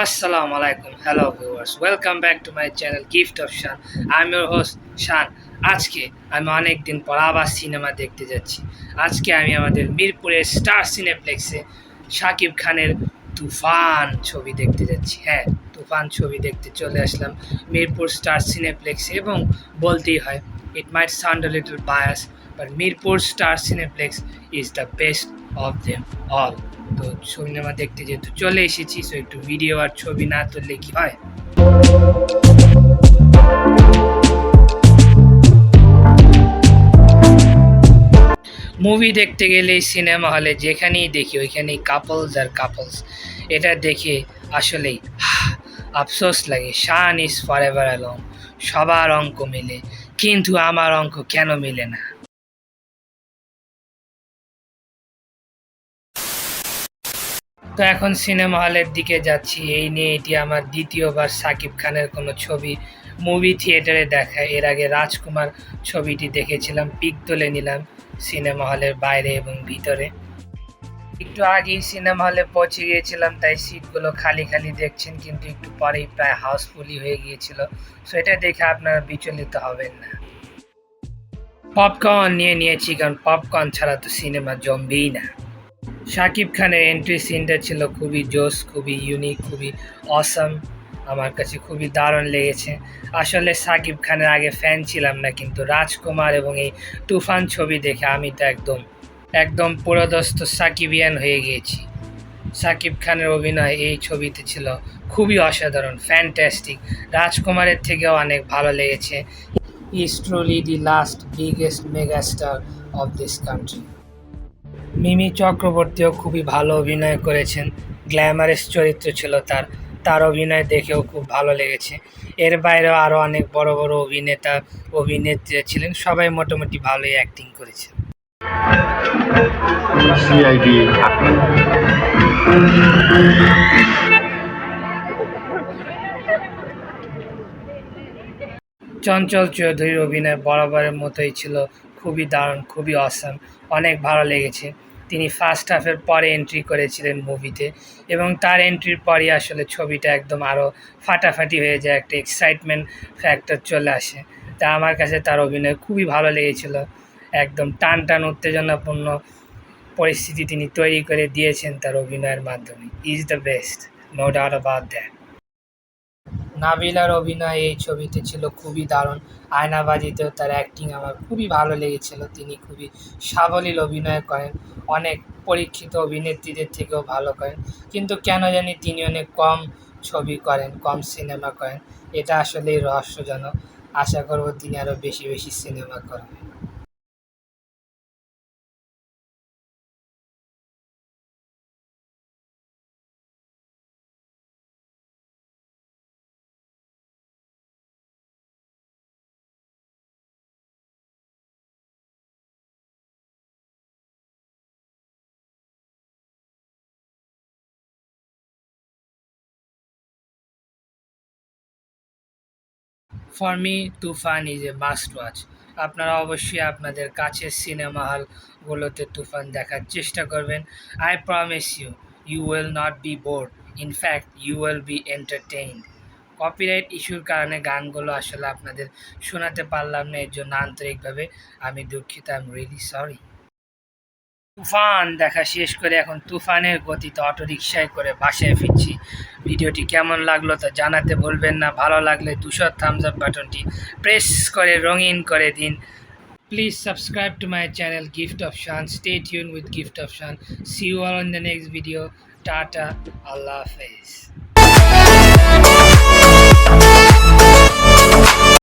Assalamu alaikum. Hello viewers. Welcome back to my channel Gift of Shan. I'm your host Shan. আজকে আমি অনেক দিন পর আবার সিনেমা দেখতে যাচ্ছি। আজকে আমি আমাদের মিরপুরের স্টার সিনেপ্লেক্সে শাকিব খানের তুফান ছবি দেখতে যাচ্ছি। হ্যাঁ, তুফান ছবি দেখতে চলে আসলাম মিরপুর স্টার সিনেপ্লেক্সে এবং বলতেই হয় it might sound a little biased but Mirpur star cineplex is the best of them all. তো সিনেমা দেখতে যেহেতু চলে এসেছি, সো একটু ভিডিও আর ছবি না তুললে কি হয়। মুভি দেখতে গেলে সিনেমা হলে যেখানেই দেখি ওইখানেই কাপলস আর কাপলস, এটা দেখে আসলেই আফসোস লাগে। শান ইজ ফর এভার অ্যালোন, সবার অঙ্ক মেলে, কিন্তু আমার অঙ্ক কেন মেলে না? তো এখন সিনেমা হলের দিকে যাচ্ছি। এই নিয়ে এটি আমার দ্বিতীয়বার শাকিব খানের কোনো ছবি মুভি থিয়েটারে দেখা। এর আগে রাজকুমার ছবিটি দেখেছিলাম, পিক তুলে নিলাম সিনেমা হলের বাইরে এবং ভিতরে। একটু আগেই সিনেমা হলে পৌঁছে গিয়েছিলাম, তাই সিটগুলো খালি খালি দেখছেন, কিন্তু একটু পরেই প্রায় হাউসফুলই হয়ে গিয়েছিল। সো এটা দেখে আপনারা বিচলিত হবেন না। পপকর্ন নিয়েছি, কারণ পপকর্ন ছাড়া তো সিনেমা জমবেই না। শাকিব খানের এন্ট্রি সিনটা ছিল খুবই জোস, খুবই ইউনিক, খুবই অসাম। আমার কাছে খুবই দারুণ লেগেছে। আসলে শাকিব খানের আগে ফ্যান ছিলাম না, কিন্তু রাজকুমার এবং এই তুফান ছবি দেখে আমি তো একদম পুরোদস্ত সাকিবিয়ান হয়ে গিয়েছি। শাকিব খানের অভিনয় এই ছবিতে ছিল খুবই অসাধারণ, ফ্যান্টাস্টিক। রাজকুমারের থেকেও অনেক ভালো লেগেছে। Is truly the last biggest megastar of this country. Mimi চক্রবর্তীও খুবই ভালো অভিনয় করেছেন, গ্ল্যামারাস চরিত্র ছিল তার অভিনয় দেখেও খুব ভালো লেগেছে। এর বাইরেও আরও অনেক বড় বড় অভিনেতা অভিনেত্রী ছিলেন, সবাই মোটামুটি ভালোই অ্যাক্টিং করেছে। চঞ্চল চৌধুরীর অভিনয় বরাবরের মতোই ছিল, খুবই দারুণ, খুবই অসাম, অনেক ভালো লেগেছে। তিনি ফার্স্ট হাফের পরে এন্ট্রি করেছিলেন মুভিতে, এবং তার এন্ট্রির পরই আসলে ছবিটা একদম আরও ফাটাফাটি হয়ে যায়, একটা এক্সাইটমেন্ট ফ্যাক্টর চলে আসে। তা আমার কাছে তার অভিনয় খুবই ভালো লেগেছিল। একদম টান টান উত্তেজনাপূর্ণ পরিস্থিতি তিনি তৈরি করে দিয়েছেন তার অভিনয়ের মাধ্যমে। Is the best, no doubt about that. নাবিলার অভিনয় এই ছবিতে ছিল খুবই দারুণ। আয়নাবাজিতেও তার অ্যাক্টিং আমার খুবই ভালো লেগেছিল। তিনি খুবই সাবলীল অভিনয় করেন, অনেক পরীক্ষিত অভিনেত্রীদের থেকেও ভালো করেন, কিন্তু কেন জানি তিনি অনেক কম ছবি করেন, কম সিনেমা করেন। এটা আসলেই রহস্যজনক। আশা করব তিনি আরও বেশি বেশি সিনেমা করবেন। For me Toofan is a must watch. আপনারা অবশ্যই আপনাদের কাছের সিনেমা হলগুলোতে তুফান দেখার চেষ্টা করবেন। I promise you will not be bored, in fact you will be entertained. Copyright ইস্যুর কারণে গানগুলো আসলে আপনাদের শোনাতে পারলাম না, এর জন্য আন্তরিকভাবে আমি দুঃখিত। I am really sorry. Toofan দেখা শেষ করে এখন তুফানের গতিতে অটোরিকশায় করে বাসায় ফিরছি। ভিডিওটি কেমন লাগলো তা জানাতে ভুলবেন না। ভালো লাগলে 200 থামস আপ বাটনটি প্রেস করে রঙিন করে দিন। Please subscribe to my channel gift of Shan. Stay tune with gift of Shan. See you all in the next video. Tata, আল্লাহ হাফেজ।